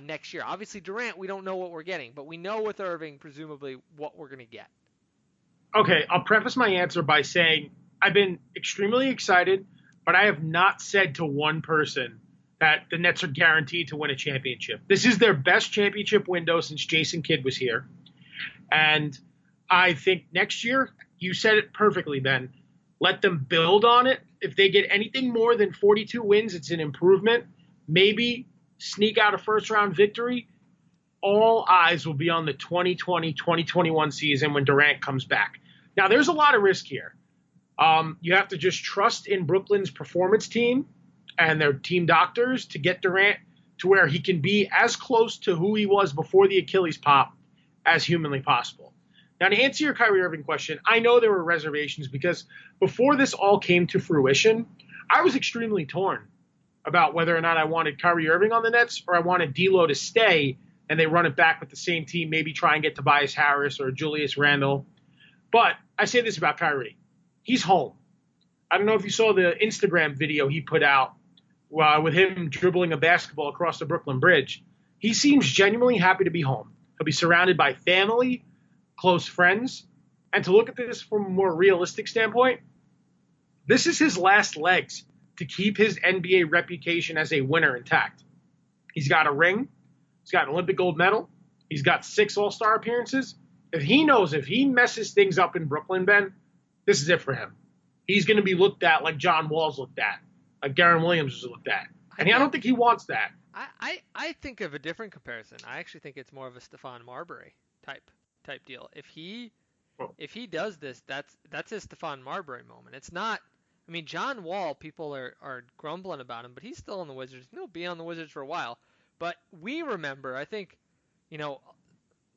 next year. Obviously, Durant, we don't know what we're getting, but we know with Irving, presumably, what we're going to get. Okay, I'll preface my answer by saying I've been extremely excited, but I have not said to one person that the Nets are guaranteed to win a championship. This is their best championship window since Jason Kidd was here. And I think next year, you said it perfectly, Ben. Let them build on it. If they get anything more than 42 wins, it's an improvement. Maybe sneak out a first round victory. All eyes will be on the 2020-2021 season when Durant comes back. Now, there's a lot of risk here. You have to just trust in Brooklyn's performance team and their team doctors to get Durant to where he can be as close to who he was before the Achilles pop as humanly possible. Now, to answer your Kyrie Irving question, I know there were reservations because before this all came to fruition, I was extremely torn about whether or not I wanted Kyrie Irving on the Nets or I wanted D'Lo to stay and they run it back with the same team, maybe try and get Tobias Harris or Julius Randle. But I say this about Kyrie. He's home. I don't know if you saw the Instagram video he put out with him dribbling a basketball across the Brooklyn Bridge. He seems genuinely happy to be home. He'll be surrounded by family, close friends. And to look at this from a more realistic standpoint, this is his last legs to keep his NBA reputation as a winner intact. He's got a ring. He's got an Olympic gold medal. He's got 6 All-Star appearances. If he messes things up in Brooklyn, Ben, this is it for him. He's going to be looked at like John Wall's looked at, like Garen Williams was looked at. And I don't think he wants that. I think of a different comparison. I actually think it's more of a Stephon Marbury type deal. If he does this, that's his Stephon Marbury moment. It's not. I mean, John Wall, people are grumbling about him, but he's still on the Wizards. He'll be on the Wizards for a while. But we remember, I think,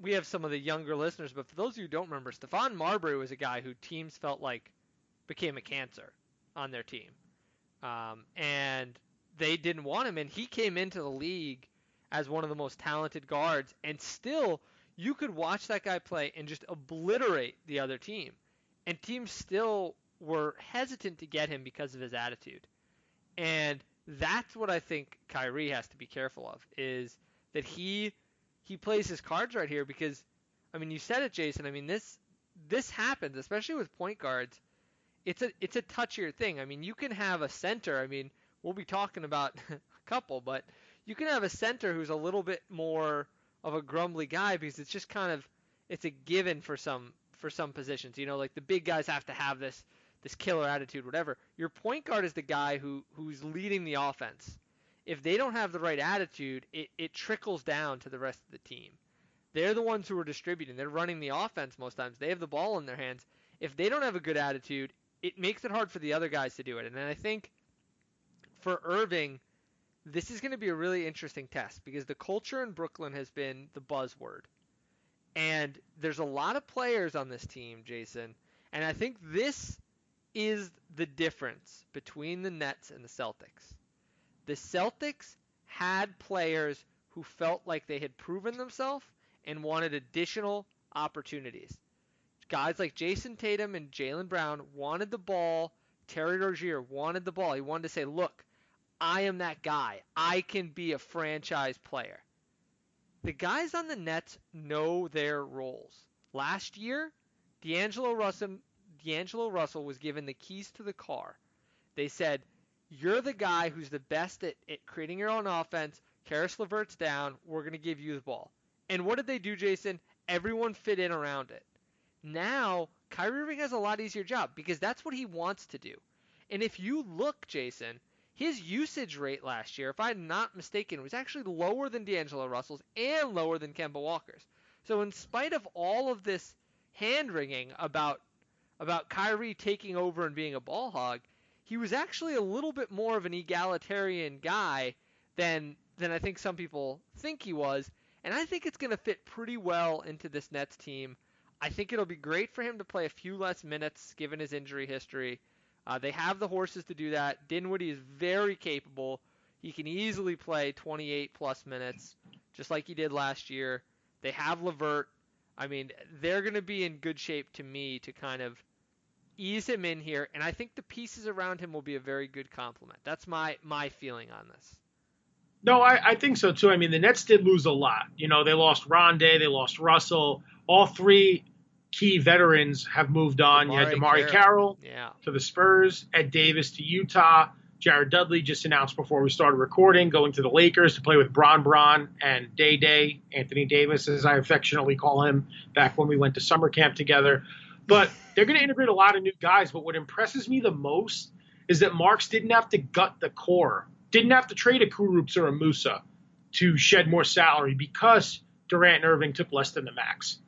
we have some of the younger listeners, but for those of you who don't remember, Stephon Marbury was a guy who teams felt like became a cancer on their team. And they didn't want him, and he came into the league as one of the most talented guards, and still you could watch that guy play and just obliterate the other team. And teams still were hesitant to get him because of his attitude. And that's what I think Kyrie has to be careful of, is that he plays his cards right here because, I mean, you said it, Jason. I mean, this happens, especially with point guards. It's a touchier thing. I mean, you can have a center. I mean, we'll be talking about a couple, but you can have a center who's a little bit more of a grumbly guy because it's just kind of it's a given for some positions. Like the big guys have to have this killer attitude, whatever. Your point guard is the guy who's leading the offense. If they don't have the right attitude, it trickles down to the rest of the team. They're the ones who are distributing. They're running the offense most times. They have the ball in their hands. If they don't have a good attitude, it makes it hard for the other guys to do it. And then I think for Irving, this is going to be a really interesting test because the culture in Brooklyn has been the buzzword. And there's a lot of players on this team, Jason. And I think this is the difference between the Nets and the Celtics. The Celtics had players who felt like they had proven themselves and wanted additional opportunities. Guys like Jason Tatum and Jaylen Brown wanted the ball. Terry Rozier wanted the ball. He wanted to say, look, I am that guy. I can be a franchise player. The guys on the Nets know their roles. Last year, D'Angelo Russell was given the keys to the car. They said, you're the guy who's the best at creating your own offense. Karis LeVert's down. We're going to give you the ball. And what did they do, Jason? Everyone fit in around it. Now, Kyrie Irving has a lot easier job because that's what he wants to do. And if you look, Jason, his usage rate last year, if I'm not mistaken, was actually lower than D'Angelo Russell's and lower than Kemba Walker's. So in spite of all of this hand-wringing about Kyrie taking over and being a ball hog, he was actually a little bit more of an egalitarian guy than I think some people think he was. And I think it's going to fit pretty well into this Nets team. I think it'll be great for him to play a few less minutes given his injury history. They have the horses to do that. Dinwiddie is very capable. He can easily play 28-plus minutes, just like he did last year. They have LeVert. I mean, they're going to be in good shape to me to kind of ease him in here, and I think the pieces around him will be a very good complement. That's my feeling on this. No, I think so too. I mean, the Nets did lose a lot. You know, they lost Rondé, they lost Russell. All three key veterans have moved on. You had DeMarre DeMarre Carroll. Carroll Yeah. to the Spurs, Ed Davis to Utah. Jared Dudley just announced before we started recording going to the Lakers to play with Bron and Day Day, Anthony Davis, as I affectionately call him, back when we went to summer camp together. But they're going to integrate a lot of new guys. But what impresses me the most is that Marks didn't have to gut the core, didn't have to trade a Kurups or a Musa to shed more salary because Durant and Irving took less than the max.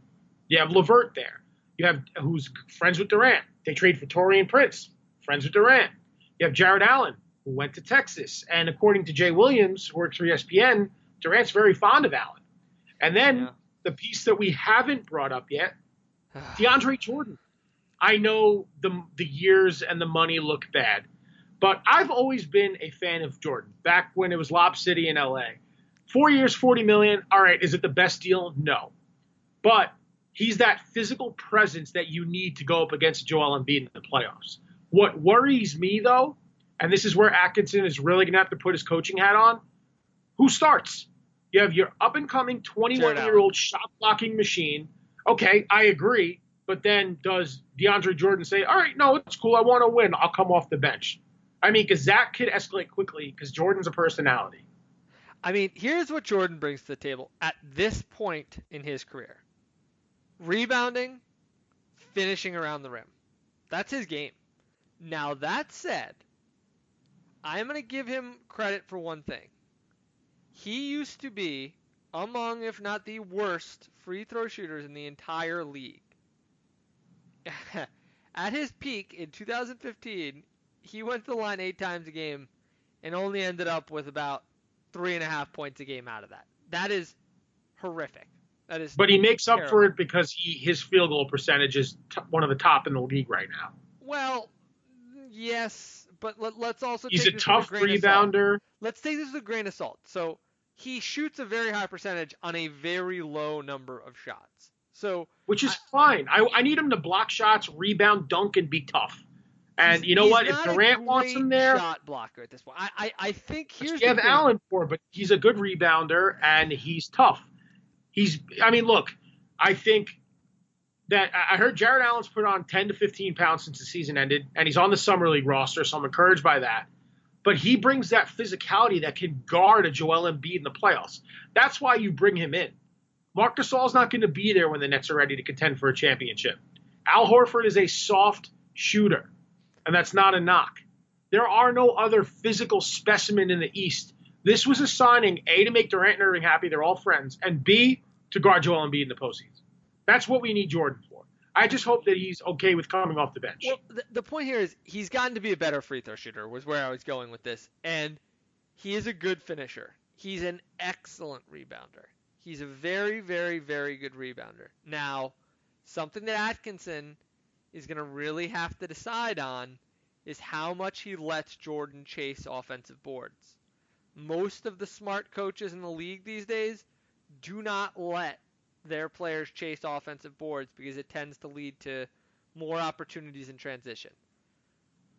You have LeVert there. You have who's friends with Durant. They trade for Taurean Prince, friends with Durant. You have Jared Allen, who went to Texas. And according to Jay Williams, who works for ESPN, Durant's very fond of Allen. And then the piece that we haven't brought up yet, DeAndre Jordan. I know the years and the money look bad, but I've always been a fan of Jordan. Back when it was Lob City in LA, 4 years, $40 million. All right, is it the best deal? No, but he's that physical presence that you need to go up against Joel Embiid in the playoffs. What worries me though, and this is where Atkinson is really going to have to put his coaching hat on, who starts? You have your up and coming 21-year-old shot blocking machine. Okay, I agree. But then does DeAndre Jordan say, all right, no, it's cool. I want to win. I'll come off the bench. I mean, because that could escalate quickly because Jordan's a personality. I mean, here's what Jordan brings to the table at this point in his career. Rebounding, finishing around the rim. That's his game. Now, that said, I'm going to give him credit for one thing. He used to be among, if not the worst, free throw shooters in the entire league. At his peak in 2015, he went to the line 8 times a game and only ended up with about 3.5 points a game out of that. That is horrific. That is. But he makes terrible. up for it because his field goal percentage is one of the top in the league right now. Well, yes, but let's also he's take a this tough with a grain rebounder. Of salt. Let's take this with a grain of salt. So he shoots a very high percentage on a very low number of shots. So which is fine. I need him to block shots, rebound, dunk, and be tough. And you know what? If Durant wants him there, shot blocker at this point. I think here's you have Allen for, but he's a good rebounder and he's tough. Look, I think that I heard Jared Allen's put on 10 to 15 pounds since the season ended, and he's on the summer league roster, so I'm encouraged by that. But he brings that physicality that can guard a Joel Embiid in the playoffs. That's why you bring him in. Marc Gasol's not going to be there when the Nets are ready to contend for a championship. Al Horford is a soft shooter, and that's not a knock. There are no other physical specimen in the East. This was a signing, A, to make Durant and Irving happy, they're all friends, and B, to guard Joel Embiid in the postseason. That's what we need Jordan for. I just hope that he's okay with coming off the bench. Well, the point here is he's gotten to be a better free throw shooter was where I was going with this, and he is a good finisher. He's an excellent rebounder. He's a very, very, very good rebounder. Now, something that Atkinson is going to really have to decide on is how much he lets Jordan chase offensive boards. Most of the smart coaches in the league these days do not let their players chase offensive boards because it tends to lead to more opportunities in transition.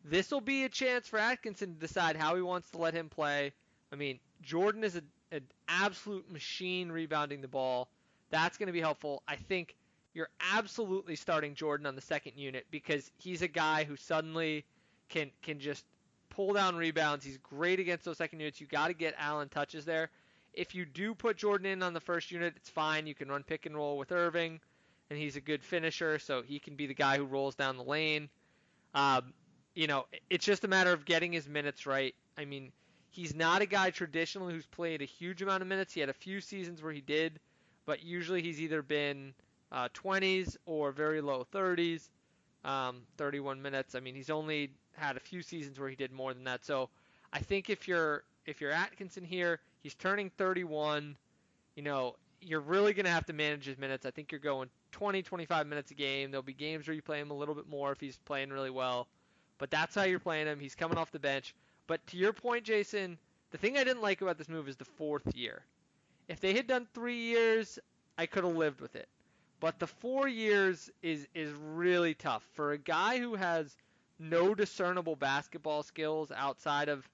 This will be a chance for Atkinson to decide how he wants to let him play. I mean, Jordan is an absolute machine rebounding the ball. That's going to be helpful. I think you're absolutely starting Jordan on the second unit because he's a guy who suddenly can just pull down rebounds. He's great against those second units. You got to get Allen touches there. If you do put Jordan in on the first unit, it's fine. You can run pick and roll with Irving, and he's a good finisher, so he can be the guy who rolls down the lane. It's just a matter of getting his minutes right. I mean, he's not a guy traditionally who's played a huge amount of minutes. He had a few seasons where he did, but usually he's either been 20s or very low 30s, 31 minutes. I mean, he's only had a few seasons where he did more than that. So I think if you're Atkinson here, he's turning 31. You're really going to have to manage his minutes. I think you're going 20, 25 minutes a game. There'll be games where you play him a little bit more if he's playing really well. But that's how you're playing him. He's coming off the bench. But to your point, Jason, the thing I didn't like about this move is the 4th year. If they had done 3 years, I could have lived with it. But the 4 years is really tough. For a guy who has no discernible basketball skills outside of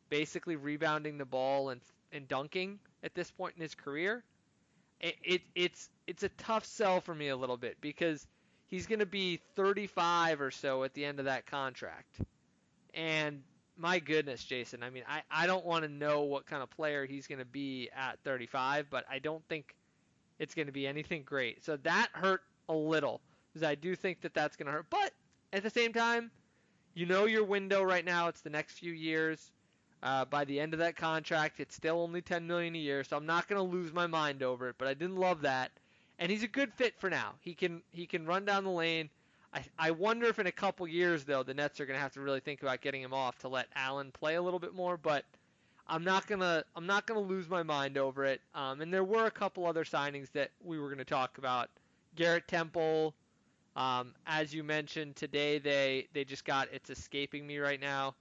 basically rebounding the ball and and dunking at this point in his career, it's a tough sell for me a little bit because he's going to be 35 or so at the end of that contract. And my goodness, Jason, I mean, I don't want to know what kind of player he's going to be at 35, but I don't think it's going to be anything great. So that hurt a little because I do think that that's going to hurt. But at the same time, you know your window right now. It's the next few years. By the end of that contract, it's still only $10 million a year, so I'm not going to lose my mind over it. But I didn't love that, and he's a good fit for now. He can run down the lane. I wonder if in a couple years though the Nets are going to have to really think about getting him off to let Allen play a little bit more. But I'm not gonna lose my mind over it. And there were a couple other signings that we were going to talk about. Garrett Temple, as you mentioned today, they just got, it's escaping me right now.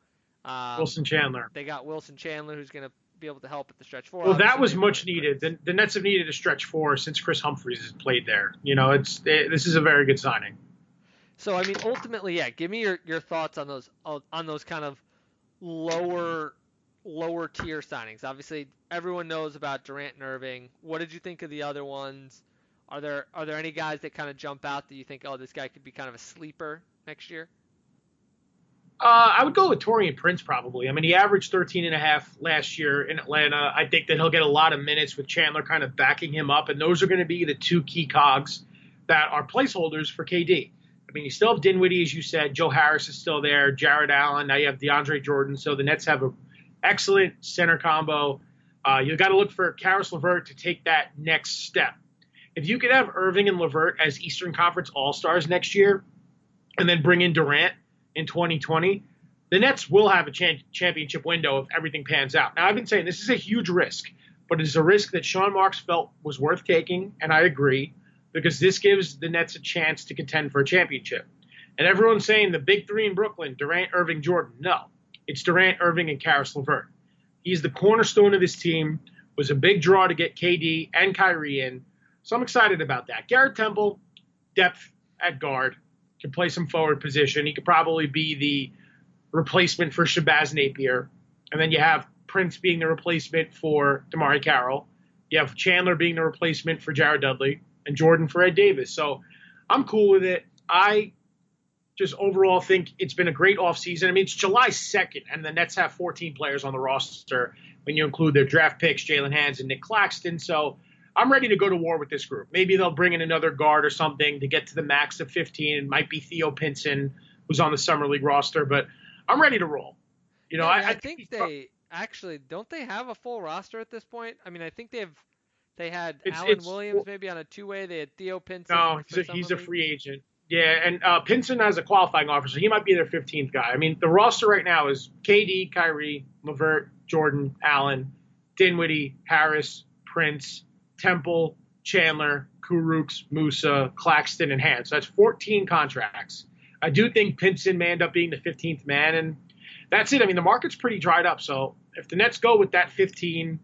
Wilson Chandler. They got Wilson Chandler, who's going to be able to help at the stretch four. Well, that was much needed. The Nets have needed a stretch four since Chris Humphries has played there. You know, this is a very good signing. So I mean, ultimately, yeah. Give me your thoughts on those kind of lower tier signings. Obviously, everyone knows about Durant and Irving. What did you think of the other ones? Are there any guys that kind of jump out that you think, oh, this guy could be kind of a sleeper next year? I would go with Taurean Prince probably. I mean, he averaged 13.5 last year in Atlanta. I think that he'll get a lot of minutes with Chandler kind of backing him up, and those are going to be the two key cogs that are placeholders for KD. I mean, you still have Dinwiddie, as you said. Joe Harris is still there. Jared Allen. Now you have DeAndre Jordan. So the Nets have an excellent center combo. You've got to look for Caris LeVert to take that next step. If you could have Irving and LeVert as Eastern Conference All-Stars next year and then bring in Durant in 2020, the Nets will have a championship window if everything pans out. Now, I've been saying this is a huge risk, but it's a risk that Sean Marks felt was worth taking, and I agree, because this gives the Nets a chance to contend for a championship. And everyone's saying the big three in Brooklyn, Durant, Irving, Jordan. No, it's Durant, Irving, and Caris LeVert. He's the cornerstone of this team, was a big draw to get KD and Kyrie in. So I'm excited about that. Garrett Temple, depth at guard, can play some forward position. He could probably be the replacement for Shabazz Napier. And then you have Prince being the replacement for DeMarre Carroll. You have Chandler being the replacement for Jared Dudley and Jordan for Ed Davis. So I'm cool with it. I just overall think it's been a great offseason. I mean, it's July 2nd, and the Nets have 14 players on the roster when you include their draft picks, Jalen Hands and Nick Claxton. So I'm ready to go to war with this group. Maybe they'll bring in another guard or something to get to the max of 15. It might be Theo Pinson, who's on the Summer League roster, but I'm ready to roll. You know, yeah, I think they actually, don't they have a full roster at this point? I mean, I think they had Alan Williams maybe on a two-way. They had Theo Pinson. No, he's a free agent. Yeah, and Pinson has a qualifying offer, so he might be their 15th guy. I mean, the roster right now is KD, Kyrie, LeVert, Jordan, Allen, Dinwiddie, Harris, Prince, Temple, Chandler, Kurucs, Musa, Claxton, and Hans. So that's 14 contracts. I do think Pinson may end up being the 15th man, and that's it. I mean, the market's pretty dried up. So if the Nets go with that 15,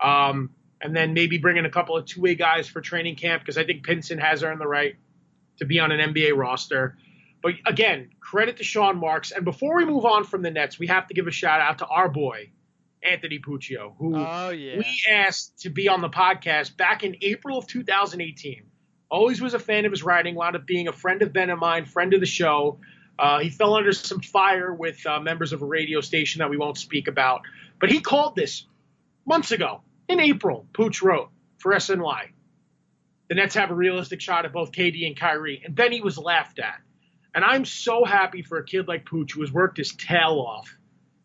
and then maybe bring in a couple of two-way guys for training camp, because I think Pinson has earned the right to be on an NBA roster. But again, credit to Sean Marks. And before we move on from the Nets, we have to give a shout out to our boy, Anthony Puccio, who we asked to be on the podcast back in April of 2018. Always was a fan of his writing, wound up being a friend of Ben and mine, friend of the show. He fell under some fire with members of a radio station that we won't speak about. But he called this months ago. In April, Pooch wrote for SNY, the Nets have a realistic shot at both KD and Kyrie. And then he was laughed at. And I'm so happy for a kid like Pooch, who has worked his tail off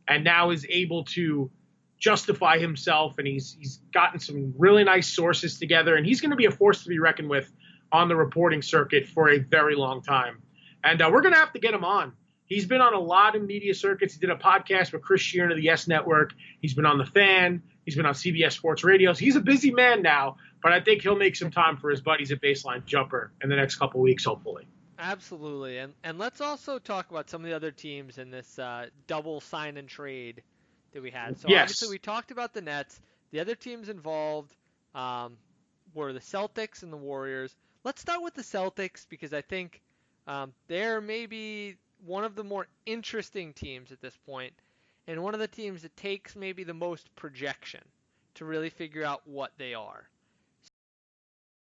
and now is able to justify himself. And he's gotten some really nice sources together. And he's going to be a force to be reckoned with on the reporting circuit for a very long time. And we're going to have to get him on. He's been on a lot of media circuits. He did a podcast with Chris Sheeran of the Yes Network. He's been on The Fan. He's been on CBS Sports Radio. So he's a busy man now, but I think he'll make some time for his buddies at Baseline Jumper in the next couple of weeks, hopefully. Absolutely. And let's also talk about some of the other teams in this double sign and trade that we had. So obviously we talked about the Nets. The other teams involved were the Celtics and the Warriors. Let's start with the Celtics because I think they're maybe one of the more interesting teams at this point, and one of the teams that takes maybe the most projection to really figure out what they are.